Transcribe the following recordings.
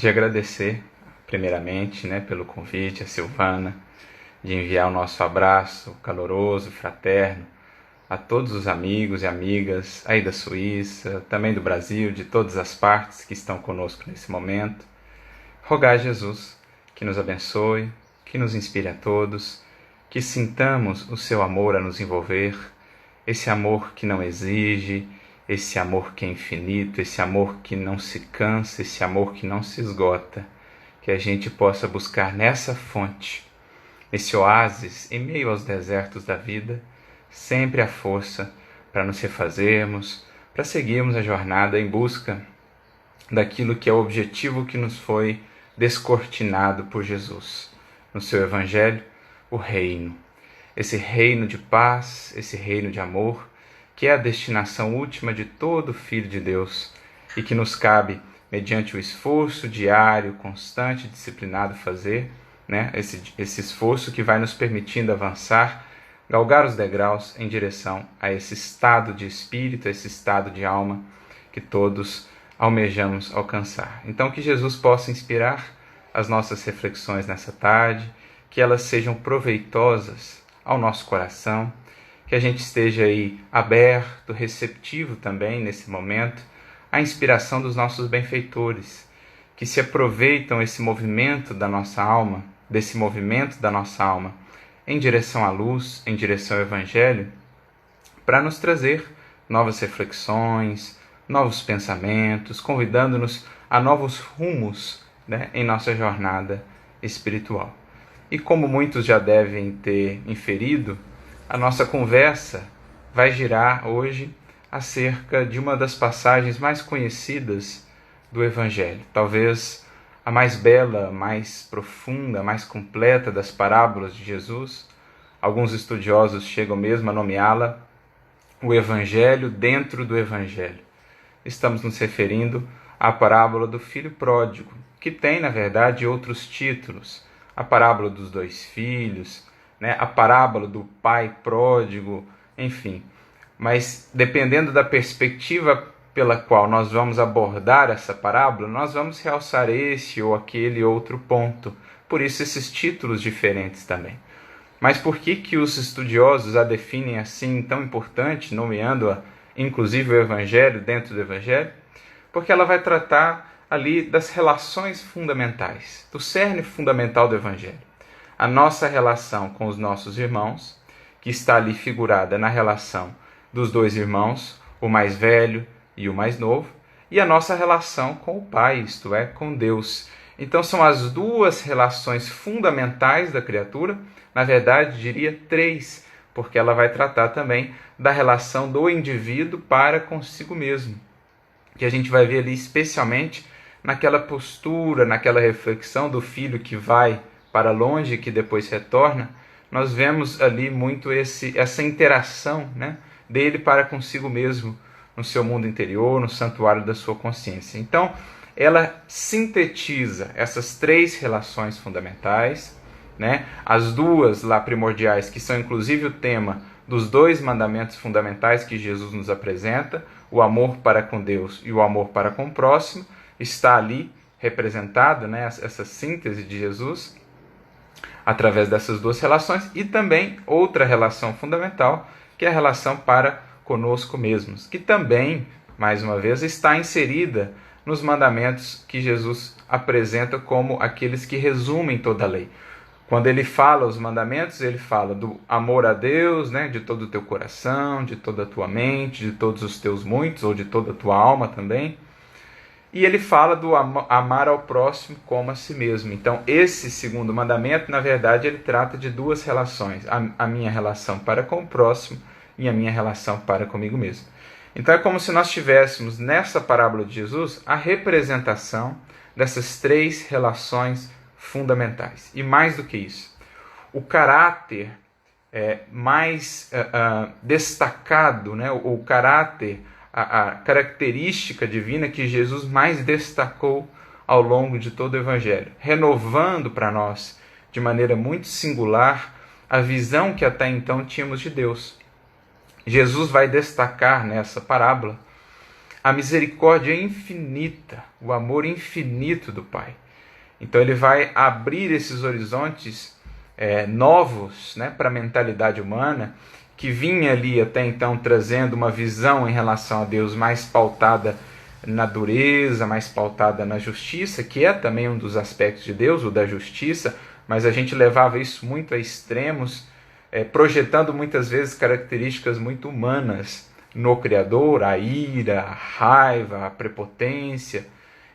de agradecer, primeiramente, pelo convite, a Silvana, de enviar o nosso abraço caloroso, fraterno, a todos os amigos e amigas aí da Suíça, também do Brasil, de todas as partes que estão conosco nesse momento. Rogar a Jesus que nos abençoe, que nos inspire a todos, que sintamos o seu amor a nos envolver, esse amor que não exige, esse amor que é infinito, esse amor que não se cansa, esse amor que não se esgota, que a gente possa buscar nessa fonte, esse oásis em meio aos desertos da vida, sempre a força para nos refazermos, para seguirmos a jornada em busca daquilo que é o objetivo que nos foi descortinado por Jesus no seu Evangelho, o reino. Esse reino de paz, esse reino de amor, que é a destinação última de todo Filho de Deus e que nos cabe, mediante o esforço diário, constante, disciplinado fazer, esse esforço que vai nos permitindo avançar, galgar os degraus em direção a esse estado de espírito, a esse estado de alma que todos almejamos alcançar. Então, que Jesus possa inspirar as nossas reflexões nessa tarde, que elas sejam proveitosas ao nosso coração, que a gente esteja aí aberto, receptivo também nesse momento à inspiração dos nossos benfeitores, que se aproveitam desse movimento da nossa alma em direção à luz, em direção ao Evangelho, para nos trazer novas reflexões, novos pensamentos, convidando-nos a novos rumos em nossa jornada espiritual. E como muitos já devem ter inferido, a nossa conversa vai girar hoje acerca de uma das passagens mais conhecidas do Evangelho. Talvez a mais bela, mais profunda, mais completa das parábolas de Jesus. Alguns estudiosos chegam mesmo a nomeá-la o Evangelho dentro do Evangelho. Estamos nos referindo à parábola do filho pródigo, que tem, na verdade, outros títulos. A parábola dos 2 filhos, a parábola do pai pródigo, enfim. Mas, dependendo da perspectiva pela qual nós vamos abordar essa parábola, nós vamos realçar esse ou aquele outro ponto. Por isso, esses títulos diferentes também. Mas por que os estudiosos a definem assim tão importante, nomeando-a inclusive o Evangelho dentro do Evangelho? Porque ela vai tratar ali das relações fundamentais, do cerne fundamental do Evangelho. A nossa relação com os nossos irmãos, que está ali figurada na relação dos 2 irmãos, o mais velho e o mais novo, e a nossa relação com o Pai, isto é, com Deus. Então são as 2 relações fundamentais da criatura, na verdade diria 3, porque ela vai tratar também da relação do indivíduo para consigo mesmo, que a gente vai ver ali especialmente naquela postura, naquela reflexão do filho que vai para longe e que depois retorna. Nós vemos ali muito essa interação dele para consigo mesmo, no seu mundo interior, no santuário da sua consciência. Então, ela sintetiza essas 3 relações fundamentais, as 2 lá primordiais, que são inclusive o tema dos 2 mandamentos fundamentais que Jesus nos apresenta, o amor para com Deus e o amor para com o próximo, está ali representado, essa síntese de Jesus, através dessas 2 relações, e também outra relação fundamental, que é a relação para conosco mesmos, que também, mais uma vez, está inserida nos mandamentos que Jesus apresenta como aqueles que resumem toda a lei. Quando ele fala os mandamentos, ele fala do amor a Deus, de todo o teu coração, de toda a tua mente, de todos os teus muitos, ou de toda a tua alma também. E ele fala do amar ao próximo como a si mesmo. Então, esse segundo mandamento, na verdade, ele trata de 2 relações. A minha relação para com o próximo e a minha relação para comigo mesmo. Então, é como se nós tivéssemos, nessa parábola de Jesus, a representação dessas 3 relações fundamentais. E mais do que isso, o caráter mais destacado, o caráter, a característica divina que Jesus mais destacou ao longo de todo o Evangelho, renovando para nós, de maneira muito singular, a visão que até então tínhamos de Deus. Jesus vai destacar nessa parábola a misericórdia infinita, o amor infinito do Pai. Então ele vai abrir esses horizontes novos, né, para a mentalidade humana, que vinha ali até então trazendo uma visão em relação a Deus mais pautada na dureza, mais pautada na justiça, que é também um dos aspectos de Deus, o da justiça, mas a gente levava isso muito a extremos, projetando muitas vezes características muito humanas no Criador, a ira, a raiva, a prepotência.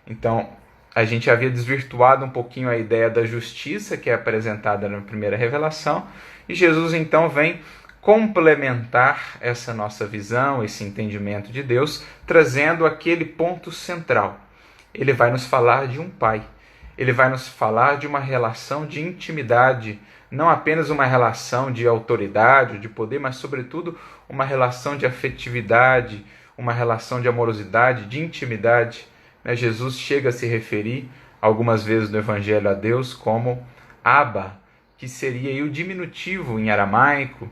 Então, a gente havia desvirtuado um pouquinho a ideia da justiça que é apresentada na primeira revelação, e Jesus então vem complementar essa nossa visão, esse entendimento de Deus, trazendo aquele ponto central. Ele vai nos falar de um Pai, ele vai nos falar de uma relação de intimidade, não apenas uma relação de autoridade, de poder, mas sobretudo uma relação de afetividade, uma relação de amorosidade, de intimidade. Jesus chega a se referir algumas vezes no Evangelho a Deus como Abba, que seria o diminutivo em aramaico,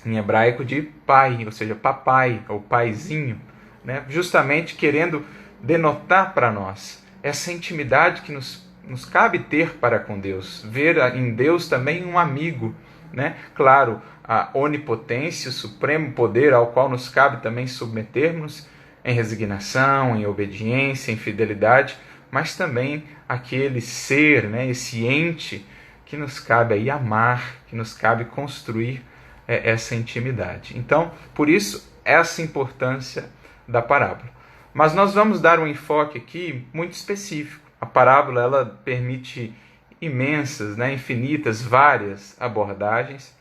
em hebraico de pai, ou seja, papai ou paizinho, né? Justamente querendo denotar para nós essa intimidade que nos cabe ter para com Deus, ver em Deus também um amigo, né? Claro, a onipotência, o supremo poder ao qual nos cabe também submetermos em resignação, em obediência, em fidelidade, mas também aquele ser, né? Esse ente que nos cabe aí amar, que nos cabe construir essa intimidade. Então, por isso, essa importância da parábola. Mas nós vamos dar um enfoque aqui muito específico. A parábola ela permite imensas, né, infinitas, várias abordagens,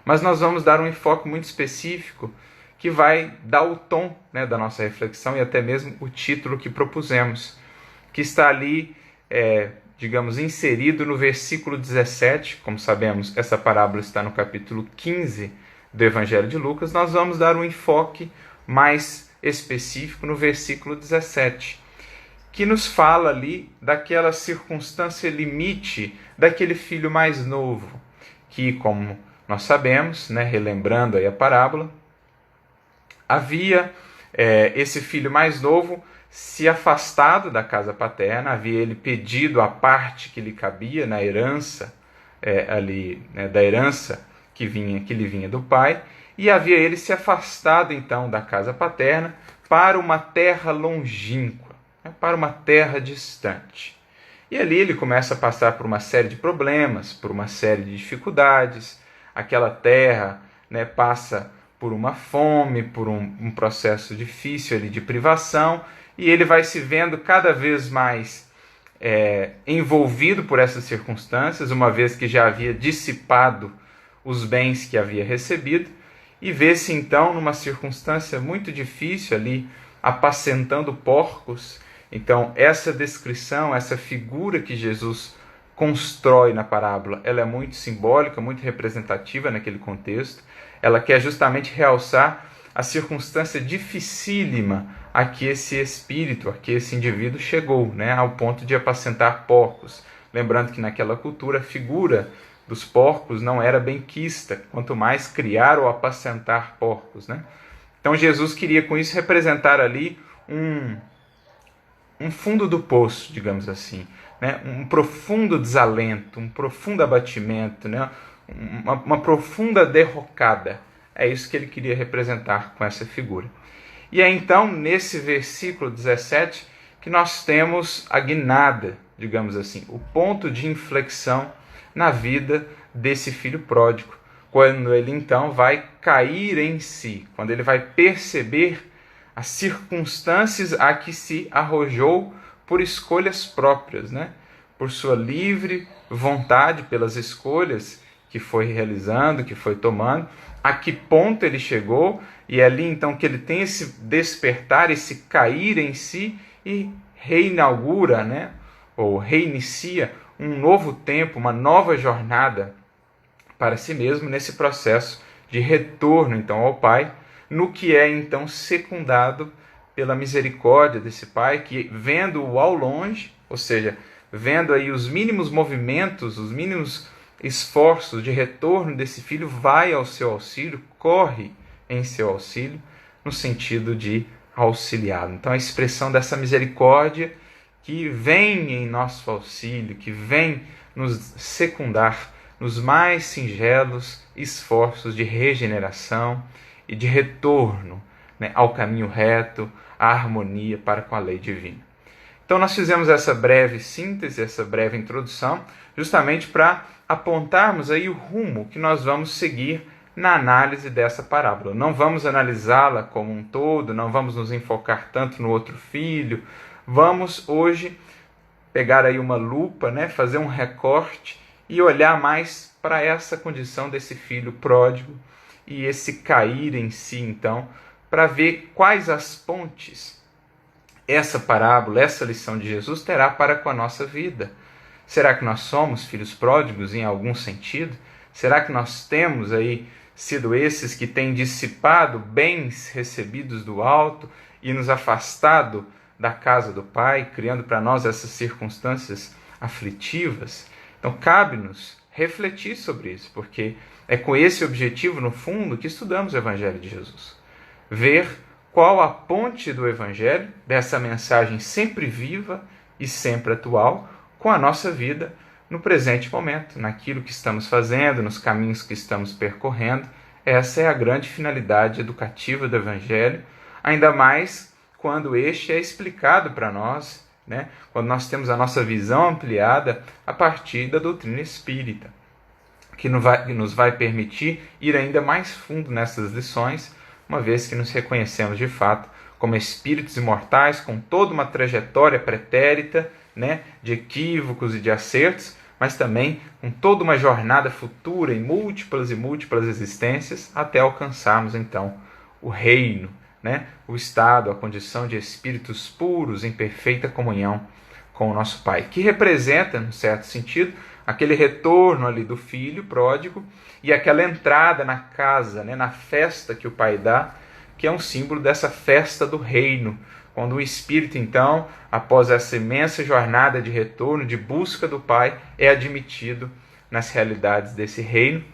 mas nós vamos dar um enfoque muito específico que vai dar o tom, né, da nossa reflexão e até mesmo o título que propusemos, que está ali, digamos, inserido no versículo 17. Como sabemos, essa parábola está no capítulo 15 do Evangelho de Lucas. Nós vamos dar um enfoque mais específico no versículo 17, que nos fala ali daquela circunstância limite daquele filho mais novo, que, como nós sabemos, né, relembrando aí a parábola, havia esse filho mais novo se afastado da casa paterna, havia ele pedido a parte que lhe cabia na herança, ali, né, da herança que lhe vinha do pai, e havia ele se afastado então da casa paterna para uma terra longínqua, né, para uma terra distante. E ali ele começa a passar por uma série de problemas, por uma série de dificuldades. Aquela terra, né, passa por uma fome, por um processo difícil ali de privação, e ele vai se vendo cada vez mais envolvido por essas circunstâncias, uma vez que já havia dissipado os bens que havia recebido, e vê-se então numa circunstância muito difícil ali, apacentando porcos. Então essa descrição, essa figura que Jesus constrói na parábola, ela é muito simbólica, muito representativa naquele contexto. Ela quer justamente realçar a circunstância dificílima a que esse espírito, a que esse indivíduo chegou, né, ao ponto de apacentar porcos. Lembrando que naquela cultura a figura dos porcos não era bem quista, quanto mais criar ou apacentar porcos, né? Então Jesus queria com isso representar ali um fundo do poço, digamos assim, né? Um profundo desalento, um profundo abatimento, né? Uma profunda derrocada. É isso que ele queria representar com essa figura. E é então, nesse versículo 17, que nós temos a guinada, digamos assim, o ponto de inflexão na vida desse filho pródigo, quando ele então vai cair em si, quando ele vai perceber as circunstâncias a que se arrojou por escolhas próprias, né? Por sua livre vontade, pelas escolhas que foi realizando, que foi tomando, a que ponto ele chegou, e é ali então que ele tem esse despertar, esse cair em si, e reinaugura, né? Ou reinicia um novo tempo, uma nova jornada para si mesmo nesse processo de retorno então ao Pai, no que é então secundado pela misericórdia desse Pai, que vendo-o ao longe, ou seja, vendo aí os mínimos movimentos, os mínimos esforços de retorno desse filho, vai ao seu auxílio, corre em seu auxílio, no sentido de auxiliá-lo. Então, a expressão dessa misericórdia que vem em nosso auxílio, que vem nos secundar nos mais singelos esforços de regeneração e de retorno, né, ao caminho reto, à harmonia para com a lei divina. Então nós fizemos essa breve síntese, essa breve introdução, justamente para apontarmos aí o rumo que nós vamos seguir na análise dessa parábola. Não vamos analisá-la como um todo, não vamos nos enfocar tanto no outro filho. Vamos hoje pegar aí uma lupa, né, fazer um recorte e olhar mais para essa condição desse filho pródigo e esse cair em si, então, para ver quais as pontes essa parábola, essa lição de Jesus terá para com a nossa vida. Será que nós somos filhos pródigos em algum sentido? Será que nós temos aí sido esses que têm dissipado bens recebidos do alto e nos afastado da casa do Pai, criando para nós essas circunstâncias aflitivas? Então, cabe-nos refletir sobre isso, porque é com esse objetivo, no fundo, que estudamos o Evangelho de Jesus. Ver qual a ponte do Evangelho, dessa mensagem sempre viva e sempre atual, com a nossa vida no presente momento, naquilo que estamos fazendo, nos caminhos que estamos percorrendo. Essa é a grande finalidade educativa do Evangelho, ainda mais quando este é explicado para nós, né? Quando nós temos a nossa visão ampliada a partir da doutrina espírita, que nos vai permitir ir ainda mais fundo nessas lições, uma vez que nos reconhecemos de fato como espíritos imortais, com toda uma trajetória pretérita, né, de equívocos e de acertos, mas também com toda uma jornada futura em múltiplas e múltiplas existências, até alcançarmos então o reino, né, o estado, a condição de espíritos puros em perfeita comunhão com o nosso Pai, que representa, num certo sentido, aquele retorno ali do filho pródigo e aquela entrada na casa, né, na festa que o Pai dá, que é um símbolo dessa festa do reino, quando o espírito, então, após essa imensa jornada de retorno, de busca do Pai, é admitido nas realidades desse reino.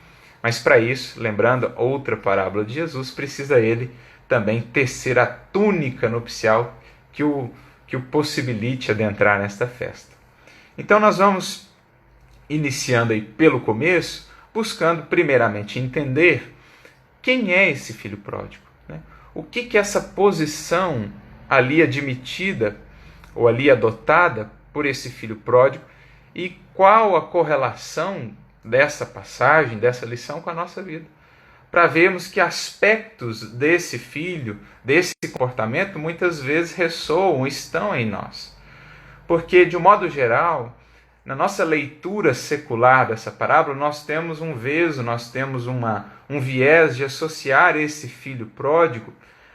Mas para isso, lembrando outra parábola de Jesus, precisa ele também tecer a túnica nupcial que o possibilite adentrar nesta festa. Então nós vamos iniciando aí pelo começo, buscando primeiramente entender quem é esse filho pródigo, né? O que essa posição ali admitida ou ali adotada por esse filho pródigo e qual a correlação dessa passagem, dessa lição com a nossa vida, para vermos que aspectos desse filho, desse comportamento, muitas vezes ressoam, estão em nós. Porque, de um modo geral, na nossa leitura secular dessa parábola, nós temos um veso, nós temos um viés de associar esse filho pródigo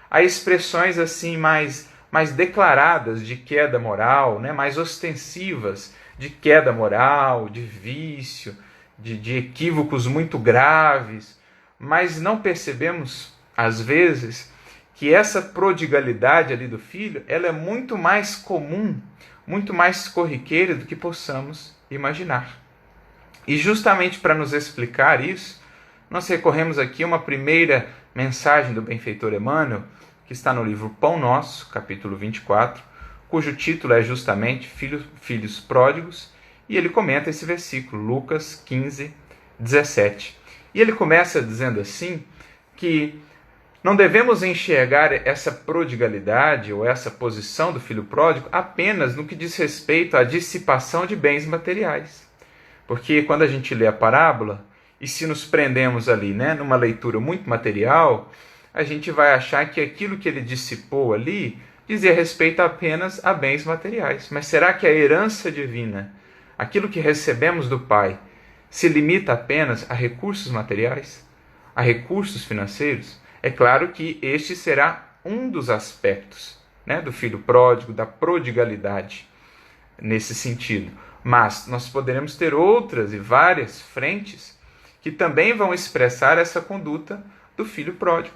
a expressões assim mais declaradas de queda moral, né? Mais ostensivas de queda moral, de vício, de equívocos muito graves. Mas não percebemos, às vezes, que essa prodigalidade ali do filho, ela é muito mais comum, muito mais corriqueira do que possamos imaginar. E justamente para nos explicar isso, nós recorremos aqui a uma primeira mensagem do benfeitor Emmanuel, que está no livro Pão Nosso, capítulo 24, cujo título é justamente Filhos Pródigos, e ele comenta esse versículo, Lucas 15, 17. E ele começa dizendo assim, que não devemos enxergar essa prodigalidade ou essa posição do filho pródigo apenas no que diz respeito à dissipação de bens materiais. Porque quando a gente lê a parábola, e se nos prendemos ali, né, numa leitura muito material, a gente vai achar que aquilo que ele dissipou ali dizia respeito apenas a bens materiais. Mas será que a herança divina, aquilo que recebemos do Pai, se limita apenas a recursos materiais, a recursos financeiros? É claro que este será um dos aspectos, né, do filho pródigo, da prodigalidade, nesse sentido. Mas nós poderemos ter outras e várias frentes que também vão expressar essa conduta do filho pródigo.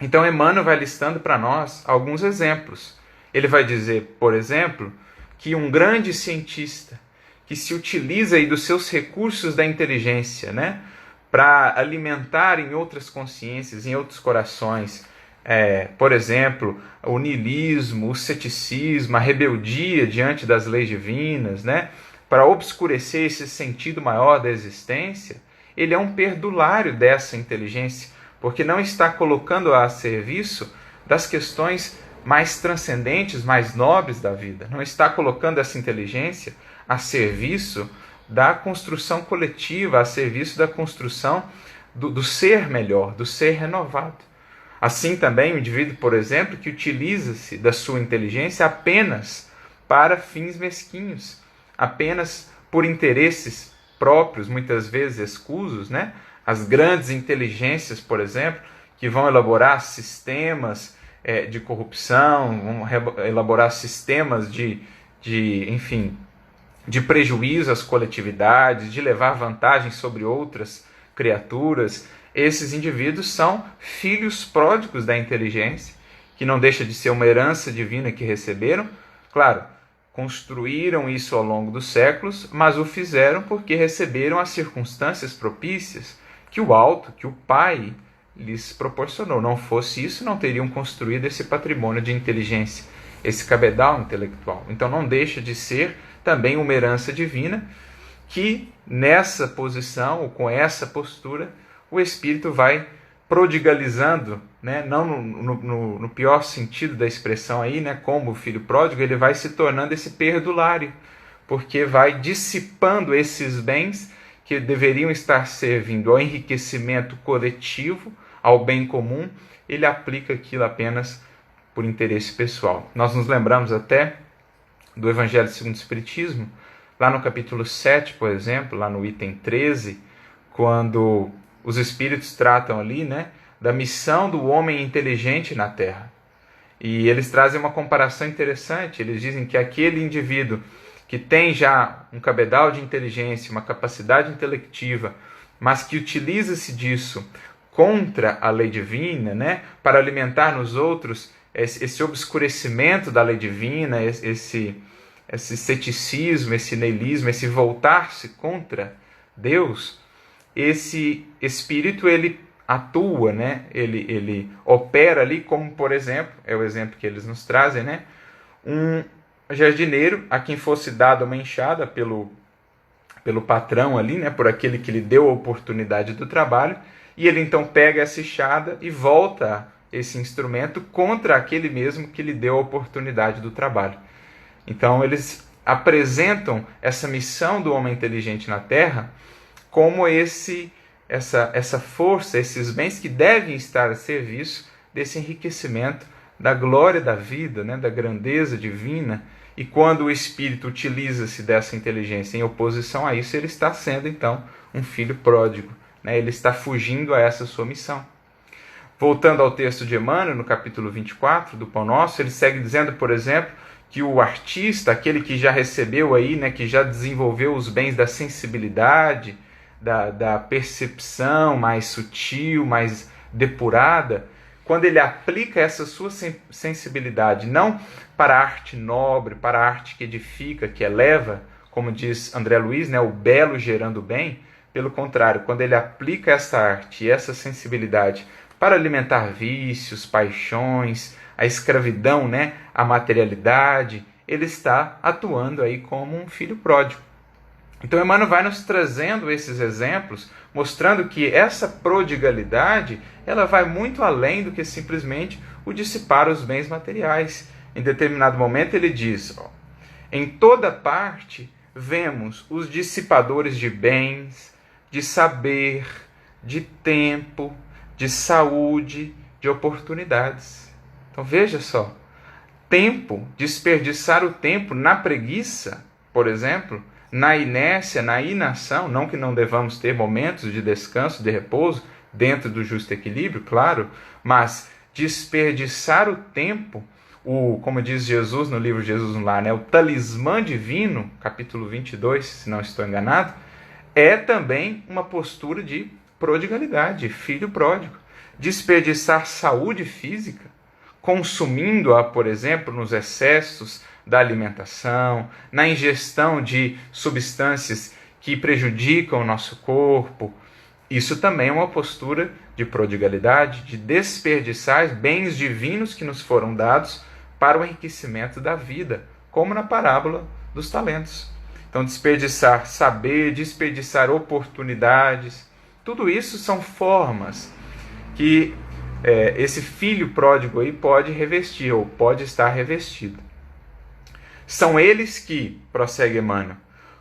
Então Emmanuel vai listando para nós alguns exemplos. Ele vai dizer, por exemplo, que um grande cientista que se utiliza aí dos seus recursos da inteligência, né, para alimentar em outras consciências, em outros corações, por exemplo, o niilismo, o ceticismo, a rebeldia diante das leis divinas, né? Para obscurecer esse sentido maior da existência, ele é um perdulário dessa inteligência, porque não está colocando-a a serviço das questões mais transcendentes, mais nobres da vida. Não está colocando essa inteligência a serviço da construção coletiva, a serviço da construção do ser melhor, do ser renovado. Assim também o indivíduo, por exemplo, que utiliza-se da sua inteligência apenas para fins mesquinhos, apenas por interesses próprios, muitas vezes escusos, né? As grandes inteligências, por exemplo, que vão elaborar sistemas de corrupção, vão elaborar sistemas enfim, de prejuízo às coletividades, de levar vantagem sobre outras criaturas. Esses indivíduos são filhos pródigos da inteligência, que não deixa de ser uma herança divina que receberam. Claro, construíram isso ao longo dos séculos, mas o fizeram porque receberam as circunstâncias propícias que o alto, que o Pai lhes proporcionou. Não fosse isso, não teriam construído esse patrimônio de inteligência, esse cabedal intelectual. Então não deixa de ser também uma herança divina que nessa posição, ou com essa postura, o Espírito vai prodigalizando, né? Não no pior sentido da expressão aí, né? Como o filho pródigo, ele vai se tornando esse perdulário, porque vai dissipando esses bens que deveriam estar servindo ao enriquecimento coletivo, ao bem comum, ele aplica aquilo apenas por interesse pessoal. Nós nos lembramos até do Evangelho segundo o Espiritismo, lá no capítulo 7, por exemplo, lá no item 13, quando os Espíritos tratam ali, né, da missão do homem inteligente na Terra. E eles trazem uma comparação interessante. Eles dizem que aquele indivíduo que tem já um cabedal de inteligência, uma capacidade intelectiva, mas que utiliza-se disso contra a lei divina, né, para alimentar nos outros esse obscurecimento da lei divina, esse ceticismo, esse niilismo, esse voltar-se contra Deus, esse espírito ele atua, né? Ele opera ali como, por exemplo, é o exemplo que eles nos trazem, né? Um jardineiro a quem fosse dada uma enxada pelo patrão ali, né? Por aquele que lhe deu a oportunidade do trabalho, e ele então pega essa enxada e volta esse instrumento contra aquele mesmo que lhe deu a oportunidade do trabalho. Então eles apresentam essa missão do homem inteligente na Terra como essa força, esses bens que devem estar a serviço desse enriquecimento da glória da vida, né, da grandeza divina. E quando o Espírito utiliza-se dessa inteligência em oposição a isso, ele está sendo então um filho pródigo, né? Ele está fugindo a essa sua missão. Voltando ao texto de Emmanuel, no capítulo 24 do Pão Nosso, ele segue dizendo, por exemplo, que o artista, aquele que já recebeu aí, né, que já desenvolveu os bens da sensibilidade, da percepção mais sutil, mais depurada, quando ele aplica essa sua sensibilidade, não para a arte nobre, para a arte que edifica, que eleva, como diz André Luiz, né, o belo gerando bem, pelo contrário, quando ele aplica essa arte e essa sensibilidade para alimentar vícios, paixões, a escravidão, né, a materialidade, ele está atuando aí como um filho pródigo. Então Emmanuel vai nos trazendo esses exemplos, mostrando que essa prodigalidade ela vai muito além do que simplesmente o dissipar os bens materiais. Em determinado momento ele diz, em toda parte vemos os dissipadores de bens, de saber, de tempo, de saúde, de oportunidades. Então veja só, tempo, desperdiçar o tempo na preguiça, por exemplo, na inércia, na inação, não que não devamos ter momentos de descanso, de repouso, dentro do justo equilíbrio, claro, mas desperdiçar o tempo, como diz Jesus no livro Jesus no Lar, né, o talismã divino, capítulo 22, se não estou enganado, é também uma postura de prodigalidade, filho pródigo. Desperdiçar saúde física, consumindo-a, por exemplo, nos excessos da alimentação, na ingestão de substâncias que prejudicam o nosso corpo Isso também é uma postura de prodigalidade, de desperdiçar bens divinos que nos foram dados para o enriquecimento da vida, como na parábola dos talentos. Então, desperdiçar saber, desperdiçar oportunidades, tudo isso são formas que esse filho pródigo aí pode revestir, ou pode estar revestido. São eles que, prossegue Emmanuel,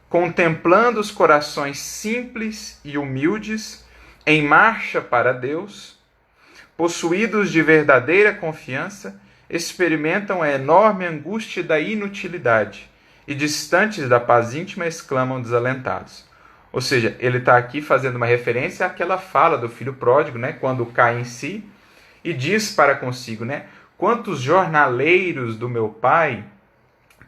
contemplando os corações simples e humildes, em marcha para Deus, possuídos de verdadeira confiança, experimentam a enorme angústia da inutilidade e, distantes da paz íntima, exclamam desalentados. Ou seja, ele está aqui fazendo uma referência àquela fala do filho pródigo, né, quando cai em si, e diz para consigo, né, quantos jornaleiros do meu pai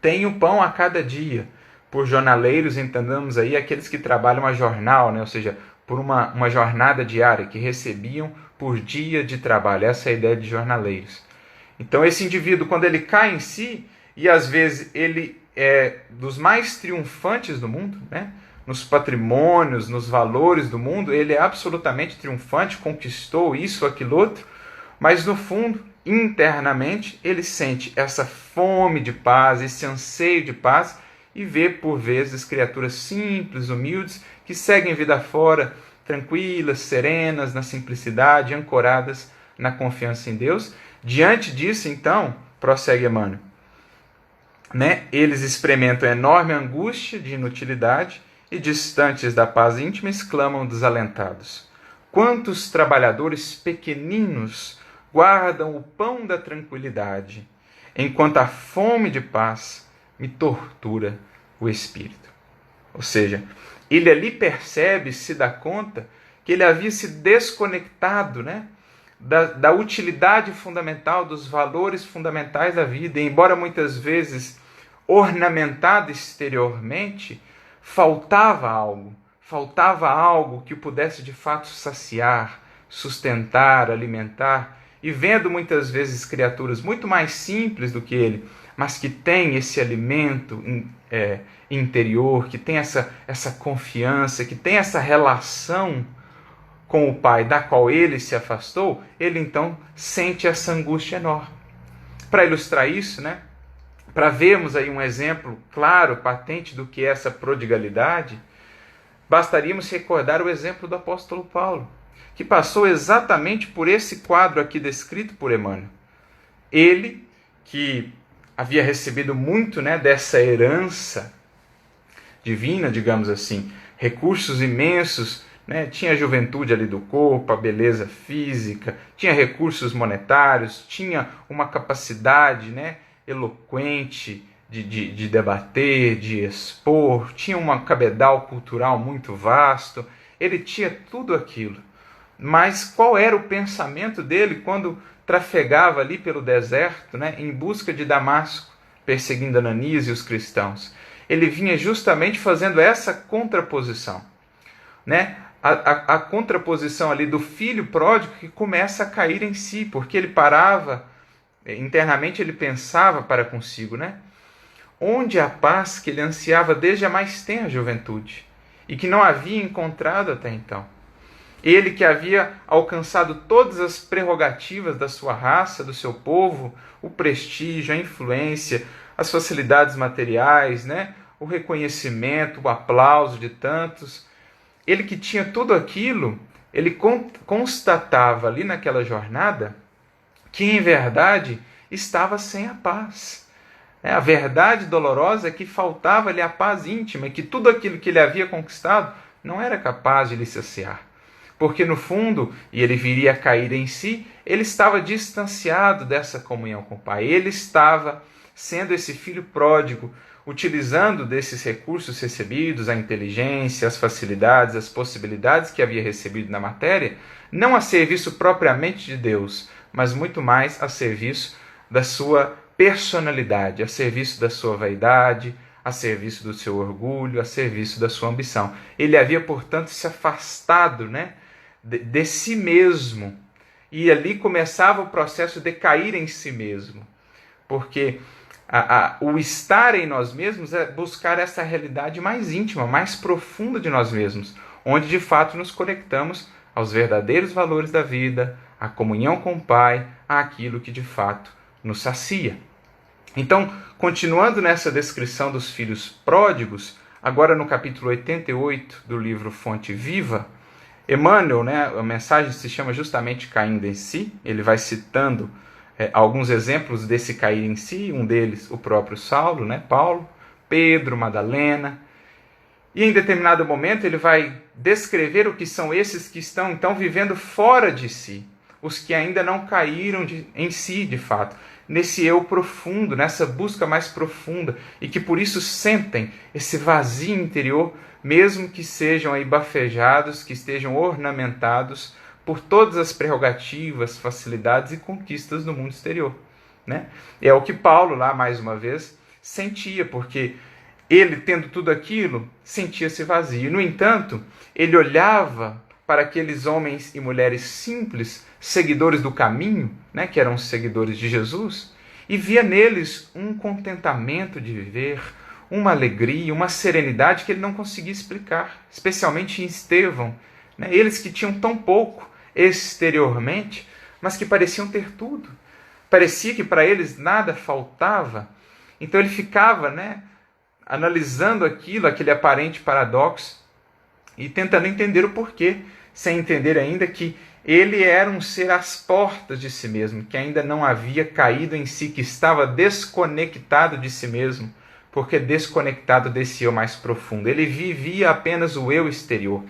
têm o pão a cada dia. Por jornaleiros, entendamos aí aqueles que trabalham a jornal, né, ou seja, por uma jornada diária, que recebiam por dia de trabalho. Essa é a ideia de jornaleiros. Então esse indivíduo, quando ele cai em si, e às vezes ele é dos mais triunfantes do mundo, né? Nos patrimônios, nos valores do mundo, ele é absolutamente triunfante, conquistou isso, aquilo outro, mas no fundo, internamente, ele sente essa fome de paz, esse anseio de paz, e vê por vezes criaturas simples, humildes, que seguem vida fora, tranquilas, serenas, na simplicidade, ancoradas na confiança em Deus. Diante disso, então, prossegue Emmanuel, né? Eles experimentam enorme angústia de inutilidade e, distantes da paz íntima, exclamam desalentados: quantos trabalhadores pequeninos guardam o pão da tranquilidade, enquanto a fome de paz me tortura o espírito. Ou seja, ele ali percebe, se dá conta, que ele havia se desconectado, né, da utilidade fundamental, dos valores fundamentais da vida. E, embora muitas vezes ornamentado exteriormente, faltava algo que o pudesse de fato saciar, sustentar, alimentar. E vendo muitas vezes criaturas muito mais simples do que ele, mas que têm esse alimento interior, que tem essa confiança, que tem essa relação com o Pai, da qual ele se afastou, ele então sente essa angústia enorme. Para ilustrar isso, né, para vermos aí um exemplo claro, patente do que é essa prodigalidade, bastaríamos recordar o exemplo do apóstolo Paulo, que passou exatamente por esse quadro aqui descrito por Emmanuel. Ele, que havia recebido muito, né, dessa herança divina, digamos assim, recursos imensos, né, tinha a juventude ali do corpo, a beleza física, tinha recursos monetários, tinha uma capacidade, né, eloquente de debater, de expor, tinha um cabedal cultural muito vasto, ele tinha tudo aquilo. Mas qual era o pensamento dele quando trafegava ali pelo deserto, né, em busca de Damasco, perseguindo Ananias e os cristãos? Ele vinha justamente fazendo essa contraposição, né? A contraposição ali do filho pródigo que começa a cair em si, porque ele parava, internamente ele pensava para consigo, né? Onde a paz que ele ansiava desde a mais tenra juventude e que não havia encontrado até então? Ele que havia alcançado todas as prerrogativas da sua raça, do seu povo, o prestígio, a influência, as facilidades materiais, né? O reconhecimento, o aplauso de tantos. Ele que tinha tudo aquilo, ele constatava ali naquela jornada que, em verdade, estava sem a paz. A verdade dolorosa é que faltava-lhe a paz íntima, e que tudo aquilo que ele havia conquistado não era capaz de lhe saciar. Porque, no fundo, e ele viria a cair em si, ele estava distanciado dessa comunhão com o Pai. Ele estava sendo esse filho pródigo, utilizando desses recursos recebidos, a inteligência, as facilidades, as possibilidades que havia recebido na matéria, não a serviço propriamente de Deus, mas muito mais a serviço da sua personalidade, a serviço da sua vaidade, a serviço do seu orgulho, a serviço da sua ambição. Ele havia, portanto, se afastado, né, de si mesmo, e ali começava o processo de cair em si mesmo, porque o estar em nós mesmos é buscar essa realidade mais íntima, mais profunda de nós mesmos, onde de fato nos conectamos aos verdadeiros valores da vida, à comunhão com o Pai, àquilo que de fato nos sacia. Então, continuando nessa descrição dos filhos pródigos, agora no capítulo 88 do livro Fonte Viva, Emmanuel, a mensagem se chama justamente Caindo em Si, ele vai citando alguns exemplos desse cair em si, um deles o próprio Saulo, Paulo, Pedro, Madalena, e em determinado momento ele vai descrever o que são esses que estão então vivendo fora de si, os que ainda não caíram em si de fato, nesse eu profundo, nessa busca mais profunda, e que por isso sentem esse vazio interior, mesmo que sejam aí bafejados, que estejam ornamentados por todas as prerrogativas, facilidades e conquistas do mundo exterior. É o que Paulo, lá mais uma vez, sentia, porque ele, tendo tudo aquilo, sentia-se vazio. No entanto, ele olhava para aqueles homens e mulheres simples, seguidores do caminho, que eram os seguidores de Jesus, e via neles um contentamento de viver, uma alegria, uma serenidade que ele não conseguia explicar, especialmente em Estevão, eles que tinham tão pouco exteriormente, mas que pareciam ter tudo. Parecia que para eles nada faltava. Então ele ficava analisando aquele aparente paradoxo e tentando entender o porquê, sem entender ainda que ele era um ser às portas de si mesmo, que ainda não havia caído em si, que estava desconectado de si mesmo, porque desconectado desse eu mais profundo. Ele vivia apenas o eu exterior,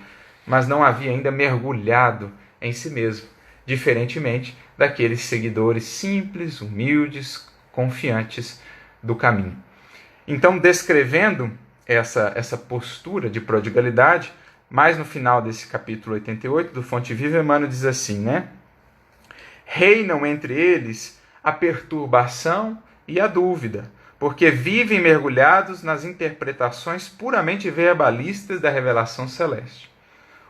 mas não havia ainda mergulhado em si mesmo, diferentemente daqueles seguidores simples, humildes, confiantes do caminho. Então, descrevendo essa postura de prodigalidade, mais no final desse capítulo 88 do Fonte Viva, Emmanuel diz assim, reinam entre eles a perturbação e a dúvida, porque vivem mergulhados nas interpretações puramente verbalistas da revelação celeste.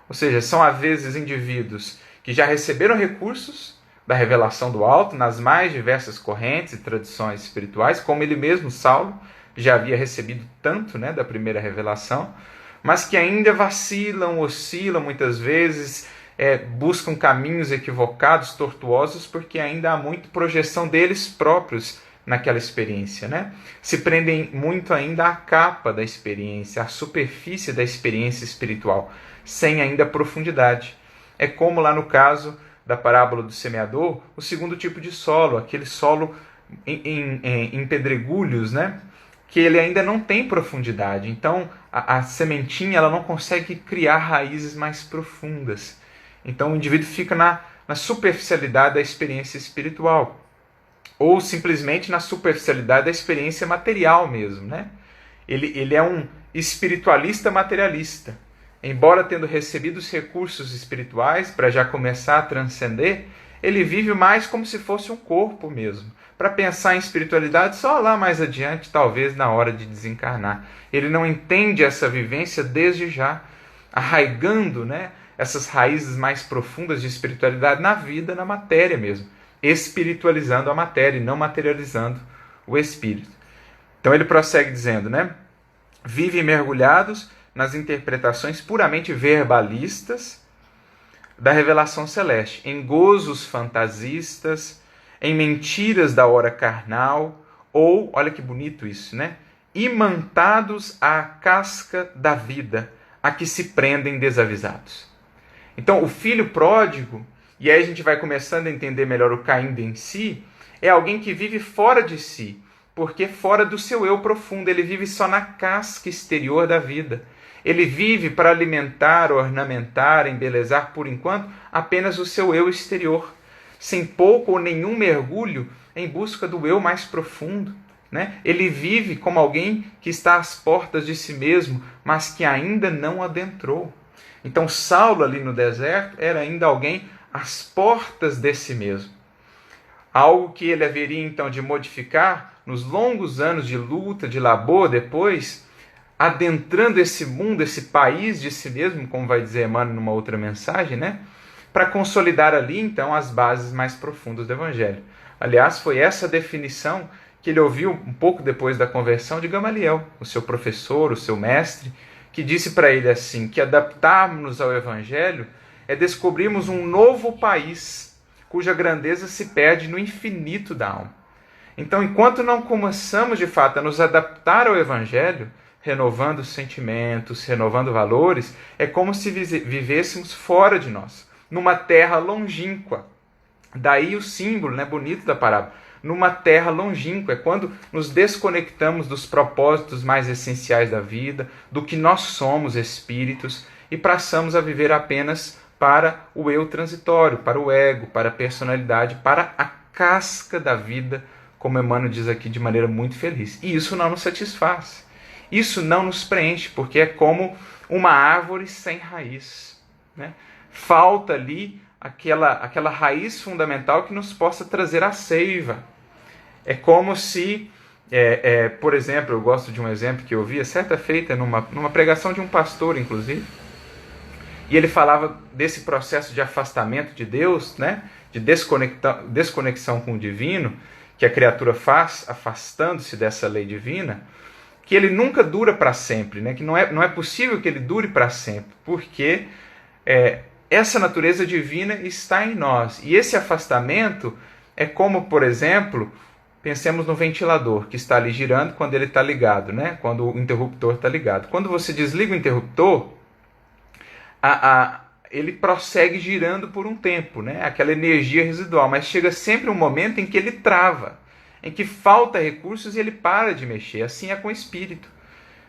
Ou seja, são às vezes indivíduos que já receberam recursos da revelação do alto nas mais diversas correntes e tradições espirituais, como ele mesmo, Saulo, já havia recebido tanto da primeira revelação, mas que ainda vacilam, oscilam muitas vezes, buscam caminhos equivocados, tortuosos, porque ainda há muita projeção deles próprios naquela experiência. Se prendem muito ainda à capa da experiência, à superfície da experiência espiritual, sem ainda a profundidade. É como lá no caso da parábola do semeador, o segundo tipo de solo, aquele solo em pedregulhos, que ele ainda não tem profundidade. Então, a sementinha ela não consegue criar raízes mais profundas. Então, o indivíduo fica na superficialidade da experiência espiritual. Ou simplesmente na superficialidade da experiência material mesmo. Ele é um espiritualista materialista. Embora tendo recebido os recursos espirituais para já começar a transcender, ele vive mais como se fosse um corpo mesmo, para pensar em espiritualidade só lá mais adiante, talvez na hora de desencarnar. Ele não entende essa vivência desde já, arraigando essas raízes mais profundas de espiritualidade na vida, na matéria mesmo, espiritualizando a matéria e não materializando o espírito. Então ele prossegue dizendo, vivem mergulhados nas interpretações puramente verbalistas da revelação celeste, em gozos fantasistas, em mentiras da hora carnal, ou, olha que bonito isso, imantados à casca da vida, a que se prendem desavisados. Então, o filho pródigo, e aí a gente vai começando a entender melhor o caindo em si, é alguém que vive fora de si, porque fora do seu eu profundo, ele vive só na casca exterior da vida. Ele vive para alimentar, ornamentar, embelezar, por enquanto, apenas o seu eu exterior, sem pouco ou nenhum mergulho em busca do eu mais profundo. Ele vive como alguém que está às portas de si mesmo, mas que ainda não adentrou. Então, Saulo ali no deserto era ainda alguém às portas de si mesmo. Algo que ele haveria então de modificar nos longos anos de luta, de labor depois, adentrando esse mundo, esse país de si mesmo, como vai dizer Emmanuel numa outra mensagem, para consolidar ali, então, as bases mais profundas do Evangelho. Aliás, foi essa definição que ele ouviu um pouco depois da conversão de Gamaliel, o seu professor, o seu mestre, que disse para ele assim, que adaptarmos-nos ao Evangelho é descobrirmos um novo país, cuja grandeza se perde no infinito da alma. Então, enquanto não começamos de fato a nos adaptar ao Evangelho, renovando sentimentos, renovando valores, é como se vivêssemos fora de nós, numa terra longínqua. Daí o símbolo, né, bonito da parábola, numa terra longínqua, é quando nos desconectamos dos propósitos mais essenciais da vida, do que nós somos espíritos, e passamos a viver apenas para o eu transitório, para o ego, para a personalidade, para a casca da vida, como Emmanuel diz aqui de maneira muito feliz. E isso não nos satisfaz. Isso não nos preenche, porque é como uma árvore sem raiz, né? Falta ali aquela raiz fundamental que nos possa trazer a seiva. É como se, por exemplo, eu gosto de um exemplo que eu ouvi certa feita numa pregação de um pastor, inclusive, e ele falava desse processo de afastamento de Deus, né? De desconexão com o divino, que a criatura faz, afastando-se dessa lei divina, que ele nunca dura para sempre, né? Que não é possível que ele dure para sempre, porque essa natureza divina está em nós. E esse afastamento é como, por exemplo, pensemos no ventilador, que está ali girando quando ele está ligado, né? Quando o interruptor está ligado. Quando você desliga o interruptor, ele prossegue girando por um tempo, né? Aquela energia residual, mas chega sempre um momento em que ele trava, em que falta recursos e ele para de mexer. Assim é com o espírito,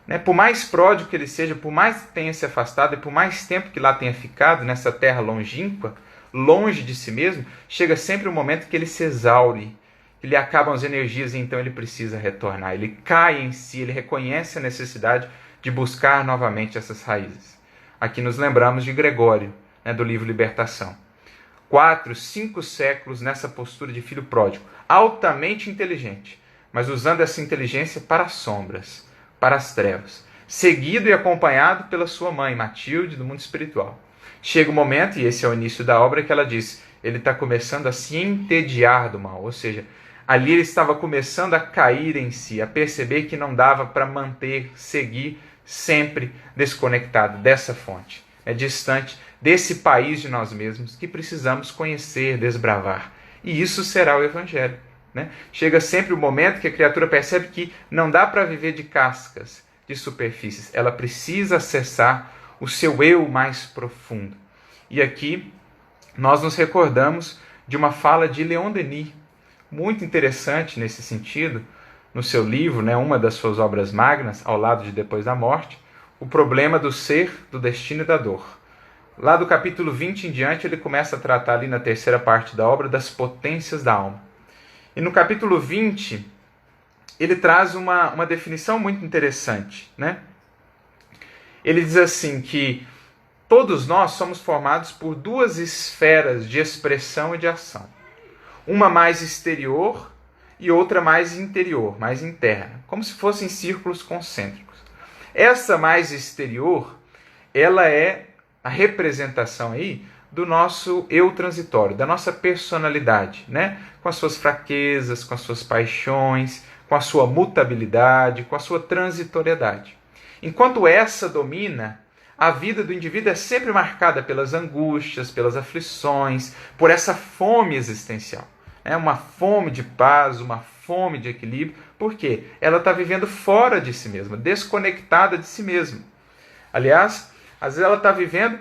né? Por mais pródigo que ele seja, por mais que tenha se afastado e por mais tempo que lá tenha ficado, nessa terra longínqua, longe de si mesmo, chega sempre um momento que ele se exaure, que lhe acabam as energias e então ele precisa retornar. Ele cai em si, ele reconhece a necessidade de buscar novamente essas raízes. Aqui nos lembramos de Gregório, né, do livro Libertação. 4, 5 séculos nessa postura de filho pródigo, altamente inteligente, mas usando essa inteligência para as sombras, para as trevas, seguido e acompanhado pela sua mãe, Matilde, do mundo espiritual. Chega o momento, e esse é o início da obra, que ela diz, ele está começando a se entediar do mal, ou seja, ali ele estava começando a cair em si, a perceber que não dava para manter, seguir sempre desconectado dessa fonte, distante desse país de nós mesmos que precisamos conhecer, desbravar. E isso será o Evangelho, né? Chega sempre o momento que a criatura percebe que não dá para viver de cascas, de superfícies. Ela precisa acessar o seu eu mais profundo. E aqui nós nos recordamos de uma fala de Leon Denis, muito interessante nesse sentido, no seu livro, né, uma das suas obras magnas, ao lado de Depois da Morte, o problema do ser, do destino e da dor. Lá do capítulo 20 em diante, ele começa a tratar ali na terceira parte da obra das potências da alma. E no capítulo 20, ele traz uma definição muito interessante, né? Ele diz assim que todos nós somos formados por duas esferas de expressão e de ação. Uma mais exterior e outra mais interior, mais interna, como se fossem círculos concêntricos. Essa mais exterior, ela é a representação aí do nosso eu transitório, da nossa personalidade, né? Com as suas fraquezas, com as suas paixões, com a sua mutabilidade, com a sua transitoriedade. Enquanto essa domina, a vida do indivíduo é sempre marcada pelas angústias, pelas aflições, por essa fome existencial. É uma fome de paz, uma fome de equilíbrio. Por quê? Ela está vivendo fora de si mesma, desconectada de si mesma. Aliás, às vezes ela está vivendo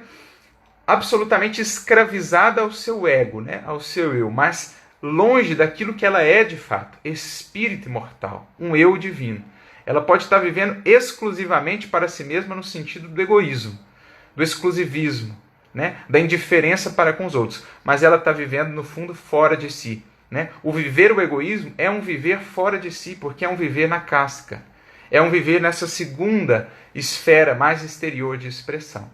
absolutamente escravizada ao seu ego, né? Ao seu eu, mas longe daquilo que ela é de fato, espírito imortal, um eu divino. Ela pode estar vivendo exclusivamente para si mesma no sentido do egoísmo, do exclusivismo, né? Da indiferença para com os outros, mas ela está vivendo no fundo fora de si. Né? O viver o egoísmo é um viver fora de si, porque é um viver na casca. É um viver nessa segunda esfera mais exterior de expressão.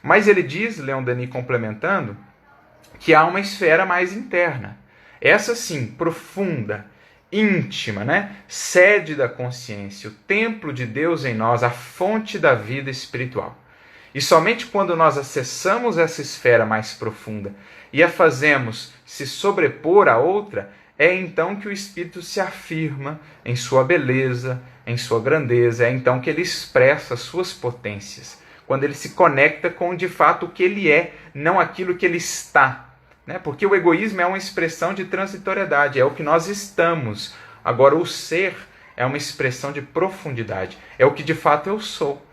Mas ele diz, Leon Denis complementando, que há uma esfera mais interna. Essa sim, profunda, íntima, né? Sede da consciência, o templo de Deus em nós, a fonte da vida espiritual. E somente quando nós acessamos essa esfera mais profunda e a fazemos se sobrepor à outra, é então que o espírito se afirma em sua beleza, em sua grandeza, é então que ele expressa as suas potências, quando ele se conecta com de fato o que ele é, não aquilo que ele está. Né? Porque o egoísmo é uma expressão de transitoriedade, é o que nós estamos. Agora, o ser é uma expressão de profundidade, é o que de fato eu sou.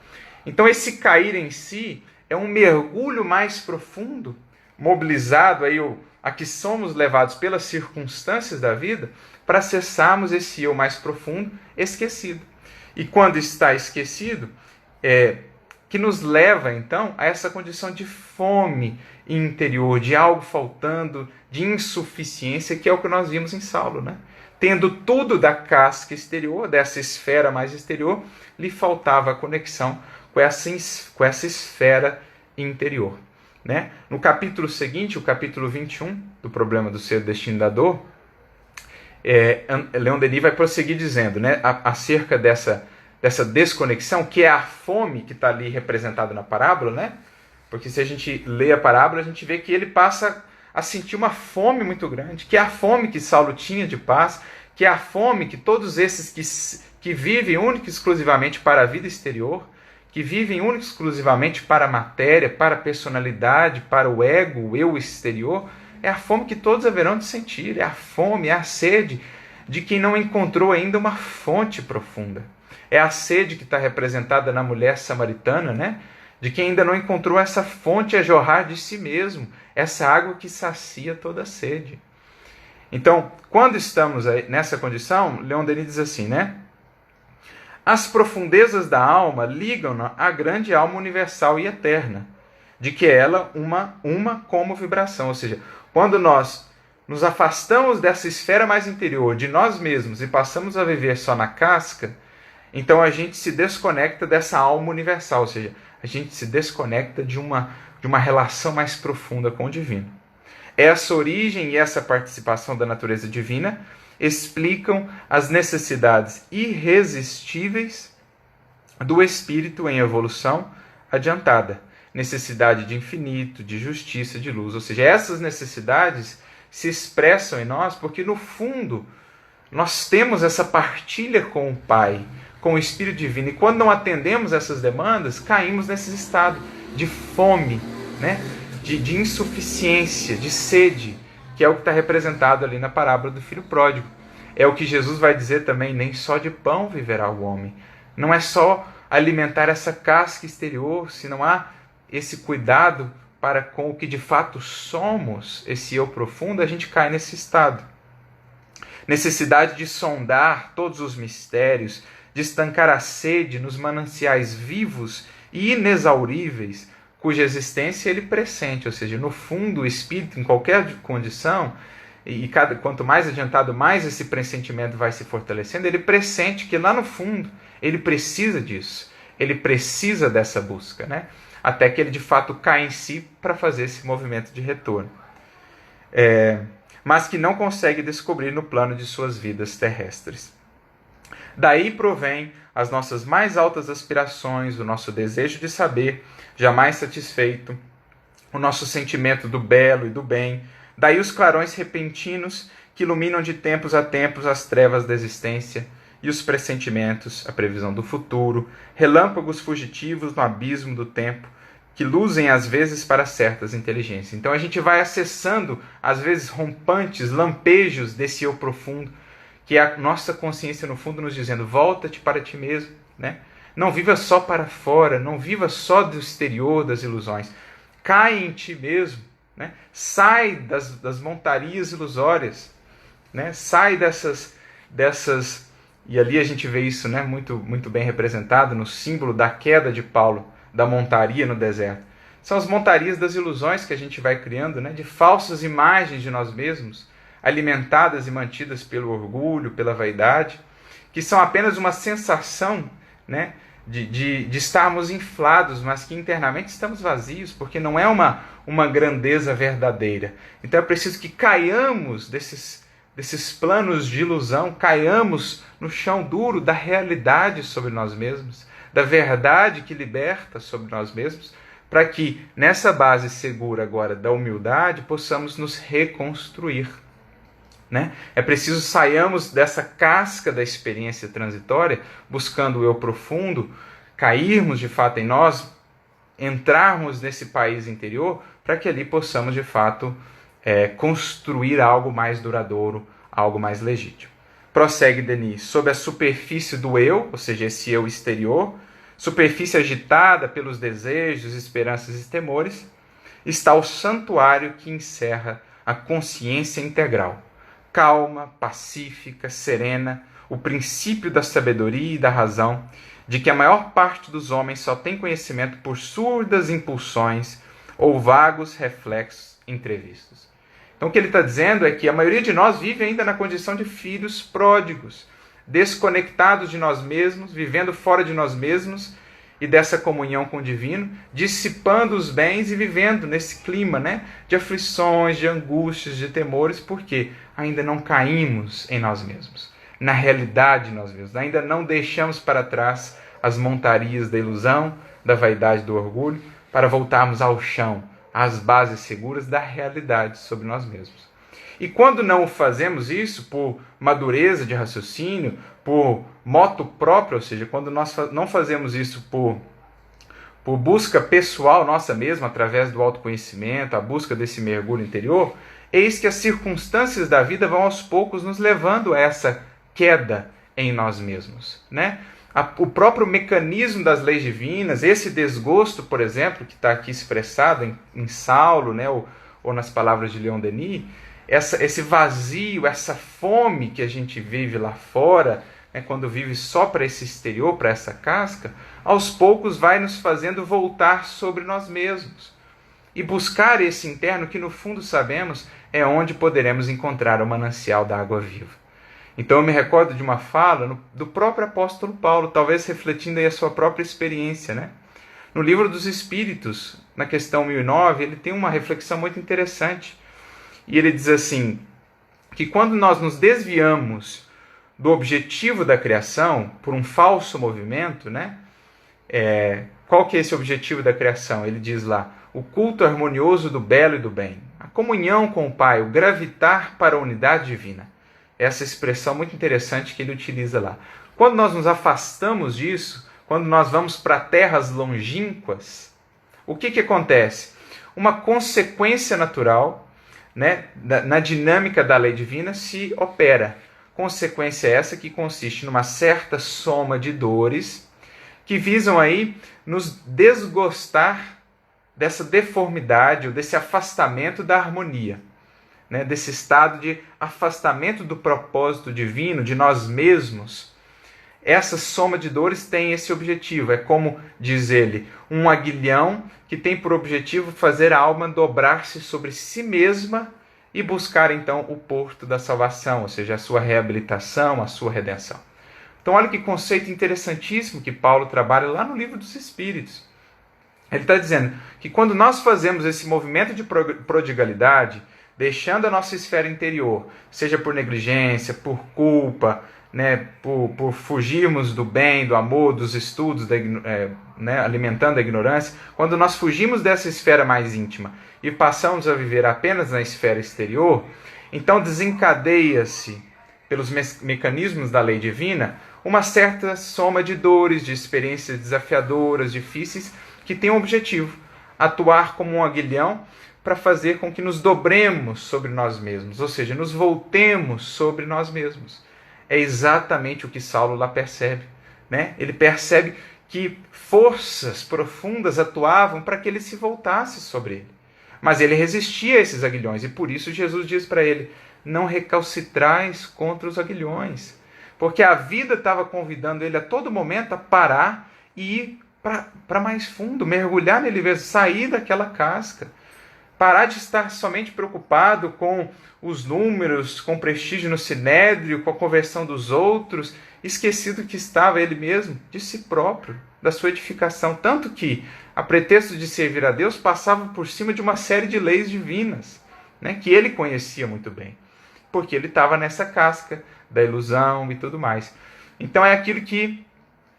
Então, esse cair em si é um mergulho mais profundo, mobilizado aí a que somos levados pelas circunstâncias da vida, para acessarmos esse eu mais profundo, esquecido. E quando está esquecido, que nos leva então a essa condição de fome interior, de algo faltando, de insuficiência, que é o que nós vimos em Saulo, né? Tendo tudo da casca exterior, dessa esfera mais exterior, lhe faltava a conexão com essa esfera interior. Né? No capítulo seguinte, o capítulo 21, do problema do ser, destino da dor, Leon Denis vai prosseguir dizendo, né, acerca dessa desconexão, que é a fome que está ali representada na parábola, né? Porque se a gente lê a parábola, a gente vê que ele passa a sentir uma fome muito grande, que é a fome que Saulo tinha de paz, que é a fome que todos esses que vivem única e exclusivamente para a vida exterior, que vivem única e exclusivamente para a matéria, para a personalidade, para o ego, o eu exterior, é a fome que todos haverão de sentir, é a fome, é a sede de quem não encontrou ainda uma fonte profunda. É a sede que está representada na mulher samaritana, né? De quem ainda não encontrou essa fonte a jorrar de si mesmo, essa água que sacia toda a sede. Então, quando estamos nessa condição, Leon Denis diz assim, né? As profundezas da alma ligam-na à grande alma universal e eterna, de que ela uma como vibração. Ou seja, quando nós nos afastamos dessa esfera mais interior de nós mesmos e passamos a viver só na casca, então a gente se desconecta dessa alma universal, ou seja, a gente se desconecta de uma relação mais profunda com o divino. Essa origem e essa participação da natureza divina explicam as necessidades irresistíveis do espírito em evolução adiantada. Necessidade de infinito, de justiça, de luz. Ou seja, essas necessidades se expressam em nós porque, no fundo, nós temos essa partilha com o Pai, com o Espírito Divino. E quando não atendemos essas demandas, caímos nesse estado de fome, né? de insuficiência, de sede, que é o que está representado ali na parábola do filho pródigo. É o que Jesus vai dizer também, nem só de pão viverá o homem. Não é só alimentar essa casca exterior, se não há esse cuidado para com o que de fato somos, esse eu profundo, a gente cai nesse estado. Necessidade de sondar todos os mistérios, de estancar a sede nos mananciais vivos e inexauríveis, cuja existência ele pressente, ou seja, no fundo o espírito, em qualquer condição, quanto mais adiantado, mais esse pressentimento vai se fortalecendo, ele pressente que lá no fundo ele precisa disso, ele precisa dessa busca, né? Até que ele de fato cai em si para fazer esse movimento de retorno. Mas que não consegue descobrir no plano de suas vidas terrestres. Daí provém as nossas mais altas aspirações, o nosso desejo de saber, jamais satisfeito, o nosso sentimento do belo e do bem, daí os clarões repentinos que iluminam de tempos a tempos as trevas da existência e os pressentimentos, a previsão do futuro, relâmpagos fugitivos no abismo do tempo, que luzem às vezes para certas inteligências. Então a gente vai acessando, às vezes, rompantes, lampejos desse eu profundo, que é a nossa consciência, no fundo, nos dizendo, volta-te para ti mesmo, né? Não viva só para fora, não viva só do exterior das ilusões. Cai em ti mesmo, né? Sai das montarias ilusórias, né? Sai dessas... E ali a gente vê isso, né? muito, muito bem representado no símbolo da queda de Paulo, da montaria no deserto. São as montarias das ilusões que a gente vai criando, né? De falsas imagens de nós mesmos, alimentadas e mantidas pelo orgulho, pela vaidade, que são apenas uma sensação, né, de estarmos inflados, mas que internamente estamos vazios, porque não é uma grandeza verdadeira. Então é preciso que caiamos desses planos de ilusão, caiamos no chão duro da realidade sobre nós mesmos, da verdade que liberta sobre nós mesmos, para que nessa base segura agora da humildade possamos nos reconstruir. né? É preciso saiamos dessa casca da experiência transitória, buscando o eu profundo, cairmos de fato em nós, entrarmos nesse país interior, para que ali possamos de fato construir algo mais duradouro, algo mais legítimo. Prossegue Denis, sob a superfície do eu, ou seja, esse eu exterior, superfície agitada pelos desejos, esperanças e temores, está o santuário que encerra a consciência integral, calma, pacífica, serena, o princípio da sabedoria e da razão, de que a maior parte dos homens só tem conhecimento por surdas impulsões ou vagos reflexos entrevistos. Então o que ele está dizendo é que a maioria de nós vive ainda na condição de filhos pródigos, desconectados de nós mesmos, vivendo fora de nós mesmos e dessa comunhão com o divino, dissipando os bens e vivendo nesse clima, né, de aflições, de angústias, de temores, porque ainda não caímos em nós mesmos, na realidade de nós mesmos, ainda não deixamos para trás as montarias da ilusão, da vaidade, do orgulho, para voltarmos ao chão, às bases seguras da realidade sobre nós mesmos. E quando não fazemos isso por madureza de raciocínio, por moto próprio, ou seja, quando nós não fazemos isso por busca pessoal nossa mesma, através do autoconhecimento, a busca desse mergulho interior, eis que as circunstâncias da vida vão aos poucos nos levando a essa queda em nós mesmos, né? O próprio mecanismo das leis divinas, esse desgosto, por exemplo, que está aqui expressado em Saulo, né, ou nas palavras de Leon Denis, esse vazio, essa fome que a gente vive lá fora, né, quando vive só para esse exterior, para essa casca, aos poucos vai nos fazendo voltar sobre nós mesmos e buscar esse interno que, no fundo, sabemos é onde poderemos encontrar o manancial da água viva. Então eu me recordo de uma fala do próprio apóstolo Paulo, talvez refletindo aí a sua própria experiência, né? No livro dos Espíritos, na questão 1009, ele tem uma reflexão muito interessante. E ele diz assim, que quando nós nos desviamos do objetivo da criação por um falso movimento, né? Qual que é esse objetivo da criação? Ele diz lá, o culto harmonioso do belo e do bem, a comunhão com o Pai, o gravitar para a unidade divina. Essa expressão muito interessante que ele utiliza lá. Quando nós nos afastamos disso, quando nós vamos para terras longínquas, o que acontece? Uma consequência natural, né, na dinâmica da lei divina se opera. Consequência essa que consiste numa certa soma de dores que visam aí nos desgostar dessa deformidade ou desse afastamento da harmonia, né, desse estado de afastamento do propósito divino, de nós mesmos. Essa soma de dores tem esse objetivo. É como, diz ele, um aguilhão que tem por objetivo fazer a alma dobrar-se sobre si mesma e buscar então o porto da salvação, ou seja, a sua reabilitação, a sua redenção. Então olha que conceito interessantíssimo que Paulo trabalha lá no livro dos Espíritos. Ele está dizendo que quando nós fazemos esse movimento de prodigalidade, deixando a nossa esfera interior, seja por negligência, por culpa, né, por fugirmos do bem, do amor, dos estudos, né, alimentando a ignorância, quando nós fugimos dessa esfera mais íntima e passamos a viver apenas na esfera exterior, então desencadeia-se, pelos mecanismos da lei divina, uma certa soma de dores, de experiências desafiadoras, difíceis, que tem o objetivo, atuar como um aguilhão para fazer com que nos dobremos sobre nós mesmos, ou seja, nos voltemos sobre nós mesmos. É exatamente o que Saulo lá percebe, né? Ele percebe que forças profundas atuavam para que ele se voltasse sobre ele. Mas ele resistia a esses aguilhões, e por isso Jesus diz para ele, não recalcitrais contra os aguilhões, porque a vida estava convidando ele a todo momento a parar e ir para mais fundo, mergulhar nele mesmo, sair daquela casca. Parar de estar somente preocupado com os números, com o prestígio no sinédrio, com a conversão dos outros, esquecido que estava ele mesmo, de si próprio, da sua edificação. Tanto que, a pretexto de servir a Deus, passava por cima de uma série de leis divinas, né, que ele conhecia muito bem, porque ele estava nessa casca da ilusão e tudo mais. Então é aquilo que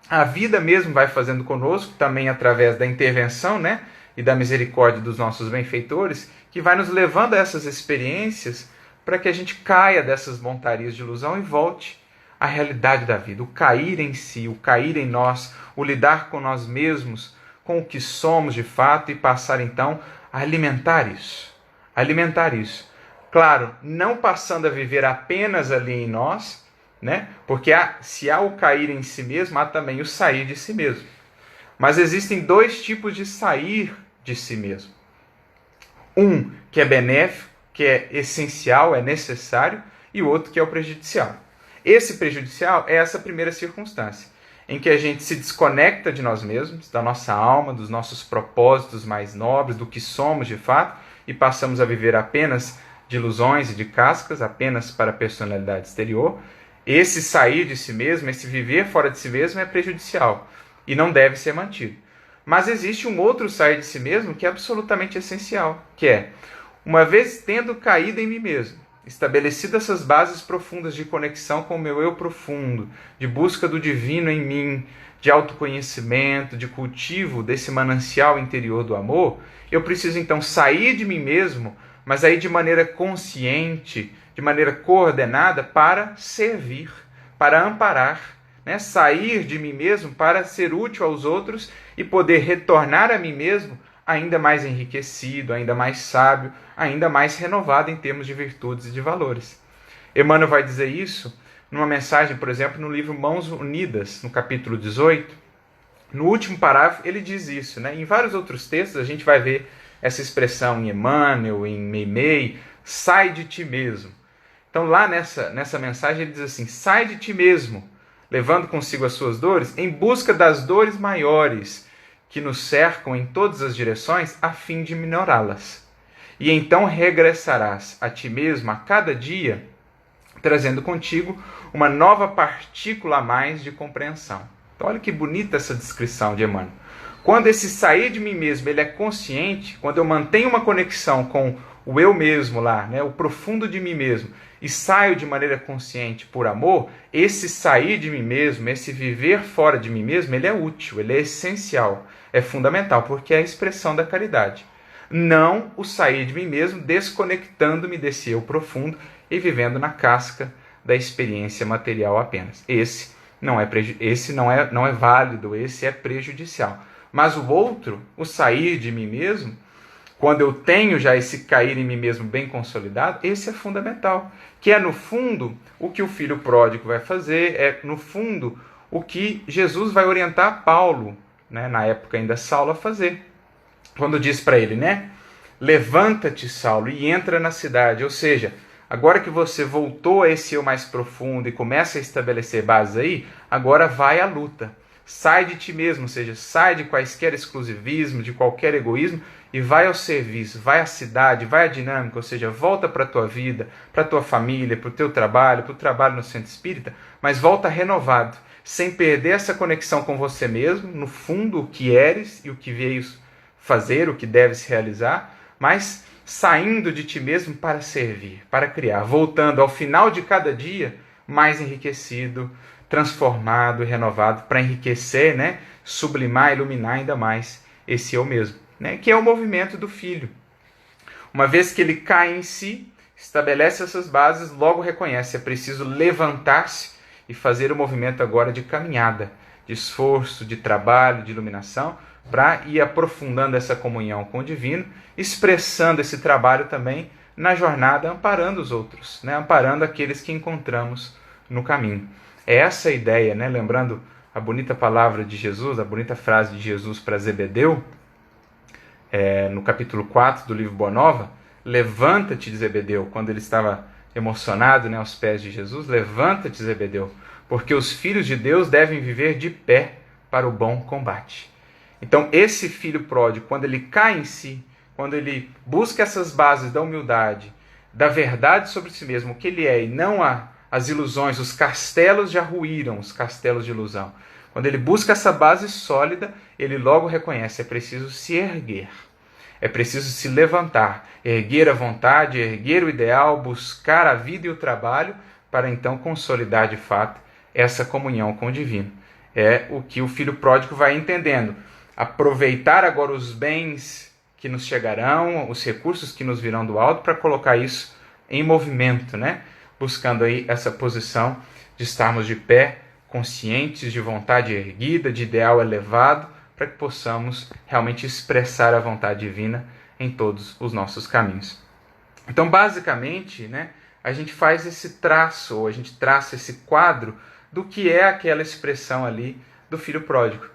a vida mesmo vai fazendo conosco, também através da intervenção, né, e da misericórdia dos nossos benfeitores, que vai nos levando a essas experiências para que a gente caia dessas montarias de ilusão e volte à realidade da vida. O cair em si, o cair em nós, o lidar com nós mesmos, com o que somos de fato e passar então a alimentar isso. Alimentar isso. Claro, não passando a viver apenas ali em nós, né? Porque se há o cair em si mesmo, há também o sair de si mesmo. Mas existem dois tipos de sair de si mesmo. Um que é benéfico, que é essencial, é necessário, e o outro que é o prejudicial. Esse prejudicial é essa primeira circunstância, em que a gente se desconecta de nós mesmos, da nossa alma, dos nossos propósitos mais nobres, do que somos de fato, e passamos a viver apenas de ilusões e de cascas, apenas para a personalidade exterior. Esse sair de si mesmo, esse viver fora de si mesmo é prejudicial e não deve ser mantido. Mas existe um outro sair de si mesmo que é absolutamente essencial, que é, uma vez tendo caído em mim mesmo, estabelecido essas bases profundas de conexão com o meu eu profundo, de busca do divino em mim, de autoconhecimento, de cultivo desse manancial interior do amor, eu preciso então sair de mim mesmo, mas aí de maneira consciente, de maneira coordenada, para servir, para amparar, né? Sair de mim mesmo para ser útil aos outros e poder retornar a mim mesmo ainda mais enriquecido, ainda mais sábio, ainda mais renovado em termos de virtudes e de valores. Emmanuel vai dizer isso numa mensagem, por exemplo, no livro Mãos Unidas, no capítulo 18. No último parágrafo ele diz isso, né? Em vários outros textos a gente vai ver essa expressão em Emmanuel, em Meimei, sai de ti mesmo. Então lá nessa mensagem ele diz assim, sai de ti mesmo, levando consigo as suas dores, em busca das dores maiores, que nos cercam em todas as direções, a fim de minorá-las. E então regressarás a ti mesmo a cada dia, trazendo contigo uma nova partícula a mais de compreensão. Então olha que bonita essa descrição de Emmanuel. Quando esse sair de mim mesmo ele é consciente, quando eu mantenho uma conexão com o eu mesmo lá, né, o profundo de mim mesmo, e saio de maneira consciente por amor, esse sair de mim mesmo, esse viver fora de mim mesmo, ele é útil, ele é essencial, é fundamental, porque é a expressão da caridade. Não o sair de mim mesmo desconectando-me desse eu profundo e vivendo na casca da experiência material apenas. Esse não é válido, esse é prejudicial. Mas o outro, o sair de mim mesmo, quando eu tenho já esse cair em mim mesmo bem consolidado, esse é fundamental. Que é, no fundo, o que o filho pródigo vai fazer, é, no fundo, o que Jesus vai orientar Paulo, né, na época ainda Saulo, a fazer. Quando diz para ele, né, levanta-te, Saulo, e entra na cidade. Ou seja, agora que você voltou a esse eu mais profundo e começa a estabelecer bases aí, agora vai à luta. Sai de ti mesmo, ou seja, sai de quaisquer exclusivismo, de qualquer egoísmo, e vai ao serviço, vai à cidade, vai à dinâmica, ou seja, volta para a tua vida, para a tua família, para o teu trabalho, para o trabalho no centro espírita, mas volta renovado, sem perder essa conexão com você mesmo, no fundo, o que eres e o que veio fazer, o que deves realizar, mas saindo de ti mesmo para servir, para criar, voltando ao final de cada dia mais enriquecido, transformado e renovado para enriquecer, né, sublimar, iluminar ainda mais esse eu mesmo, né, que é o movimento do filho. Uma vez que ele cai em si, estabelece essas bases, logo reconhece, é preciso levantar-se e fazer o movimento agora de caminhada, de esforço, de trabalho, de iluminação, para ir aprofundando essa comunhão com o divino, expressando esse trabalho também na jornada, amparando os outros, né, amparando aqueles que encontramos no caminho. É essa a ideia, né? Lembrando a bonita palavra de Jesus, a bonita frase de Jesus para Zebedeu, no capítulo 4 do livro Boa Nova, levanta-te, Zebedeu, quando ele estava emocionado, né, aos pés de Jesus, levanta-te, Zebedeu, porque os filhos de Deus devem viver de pé para o bom combate. Então, esse filho pródigo, quando ele cai em si, quando ele busca essas bases da humildade, da verdade sobre si mesmo, o que ele é, e não as ilusões, os castelos já ruíram, os castelos de ilusão. Quando ele busca essa base sólida, ele logo reconhece, é preciso se erguer, é preciso se levantar, erguer a vontade, erguer o ideal, buscar a vida e o trabalho, para então consolidar de fato essa comunhão com o divino. É o que o filho pródigo vai entendendo. Aproveitar agora os bens que nos chegarão, os recursos que nos virão do alto, para colocar isso em movimento, né? Buscando aí essa posição de estarmos de pé, conscientes de vontade erguida, de ideal elevado, para que possamos realmente expressar a vontade divina em todos os nossos caminhos. Então, basicamente, né, a gente faz esse traço, ou a gente traça esse quadro do que é aquela expressão ali do filho pródigo,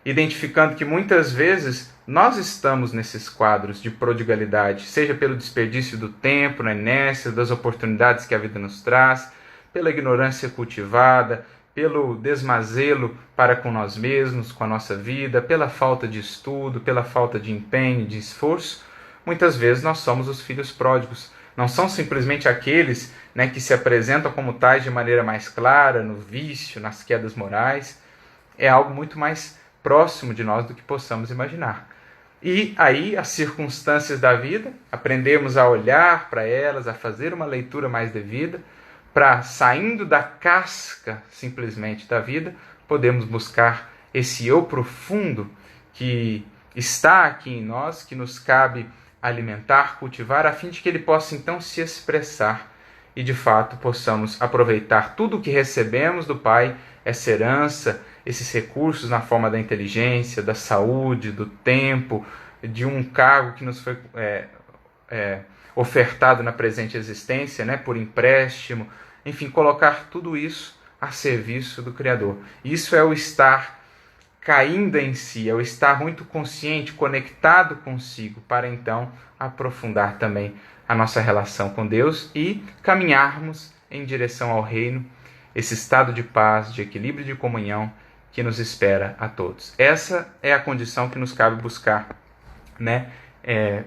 identificando que muitas vezes nós estamos nesses quadros de prodigalidade, seja pelo desperdício do tempo, na inércia, das oportunidades que a vida nos traz, pela ignorância cultivada, pelo desmazelo para com nós mesmos, com a nossa vida, pela falta de estudo, pela falta de empenho, de esforço. Muitas vezes nós somos os filhos pródigos. Não são simplesmente aqueles, né, que se apresentam como tais de maneira mais clara, no vício, nas quedas morais. É algo muito mais próximo de nós do que possamos imaginar. E aí as circunstâncias da vida, aprendemos a olhar para elas, a fazer uma leitura mais devida, para, saindo da casca simplesmente da vida, podemos buscar esse eu profundo que está aqui em nós, que nos cabe alimentar, cultivar, a fim de que ele possa então se expressar e de fato possamos aproveitar tudo o que recebemos do Pai, essa herança, esses recursos na forma da inteligência, da saúde, do tempo, de um cargo que nos foi ofertado na presente existência, né, por empréstimo, enfim, colocar tudo isso a serviço do Criador. Isso é o estar caindo em si, é o estar muito consciente, conectado consigo, para então aprofundar também a nossa relação com Deus e caminharmos em direção ao reino, esse estado de paz, de equilíbrio e de comunhão que nos espera a todos. Essa é a condição que nos cabe buscar, né,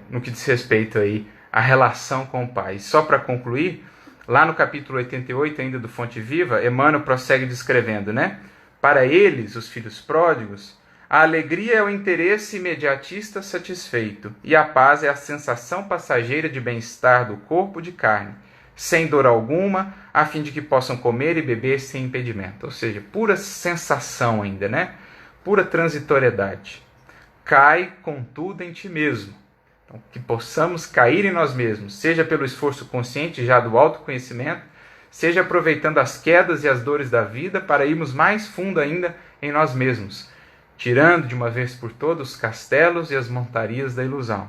no que diz respeito aí à relação com o Pai. E só para concluir, lá no capítulo 88 ainda do Fonte Viva, Emmanuel prossegue descrevendo, né? Para eles, os filhos pródigos, a alegria é o interesse imediatista satisfeito, e a paz é a sensação passageira de bem-estar do corpo de carne, sem dor alguma, a fim de que possam comer e beber sem impedimento. Ou seja, pura sensação ainda, né? Pura transitoriedade. Cai, contudo, em ti mesmo. Então, que possamos cair em nós mesmos, seja pelo esforço consciente já do autoconhecimento, seja aproveitando as quedas e as dores da vida para irmos mais fundo ainda em nós mesmos, tirando de uma vez por todas os castelos e as montarias da ilusão.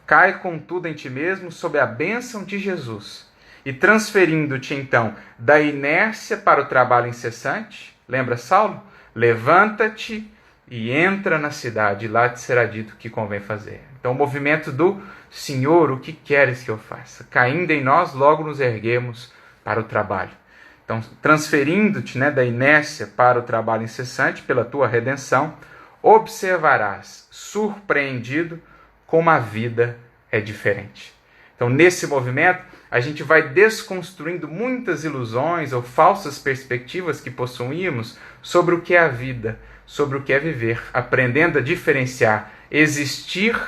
Cai, contudo, em ti mesmo sob a bênção de Jesus e transferindo-te então da inércia para o trabalho incessante, lembra Saulo? Levanta-te e entra na cidade, e lá te será dito o que convém fazer. Então o movimento do Senhor, o que queres que eu faça? Caindo em nós, logo nos erguemos para o trabalho. Então, transferindo-te, né, da inércia para o trabalho incessante, pela tua redenção, observarás, surpreendido, como a vida é diferente. Então, nesse movimento, a gente vai desconstruindo muitas ilusões ou falsas perspectivas que possuímos sobre o que é a vida, sobre o que é viver, aprendendo a diferenciar existir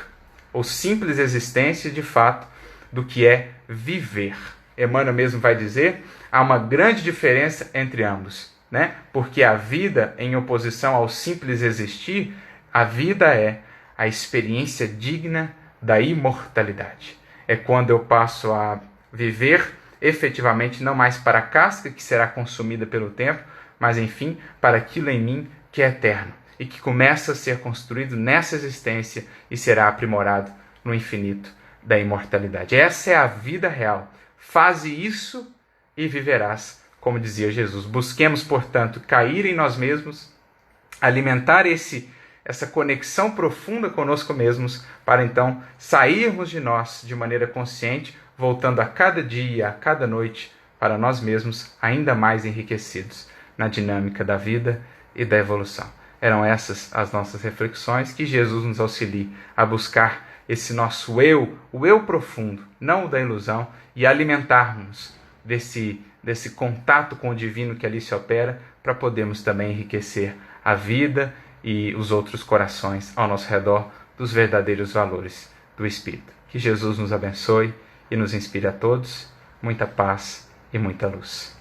ou simples existência, de fato, do que é viver. Emmanuel mesmo vai dizer, há uma grande diferença entre ambos, né? Porque a vida, em oposição ao simples existir, a vida é a experiência digna da imortalidade. É quando eu passo a viver efetivamente não mais para a casca que será consumida pelo tempo, mas enfim, para aquilo em mim que é eterno e que começa a ser construído nessa existência e será aprimorado no infinito da imortalidade. Essa é a vida real. Faze isso e viverás, como dizia Jesus. Busquemos, portanto, cair em nós mesmos, alimentar essa conexão profunda conosco mesmos, para então sairmos de nós de maneira consciente, voltando a cada dia, a cada noite, para nós mesmos, ainda mais enriquecidos na dinâmica da vida e da evolução. Eram essas as nossas reflexões, que Jesus nos auxilie a buscar esse nosso eu, o eu profundo, não o da ilusão, e alimentarmos desse contato com o divino que ali se opera, para podermos também enriquecer a vida e os outros corações ao nosso redor dos verdadeiros valores do Espírito. Que Jesus nos abençoe e nos inspire a todos. Muita paz e muita luz.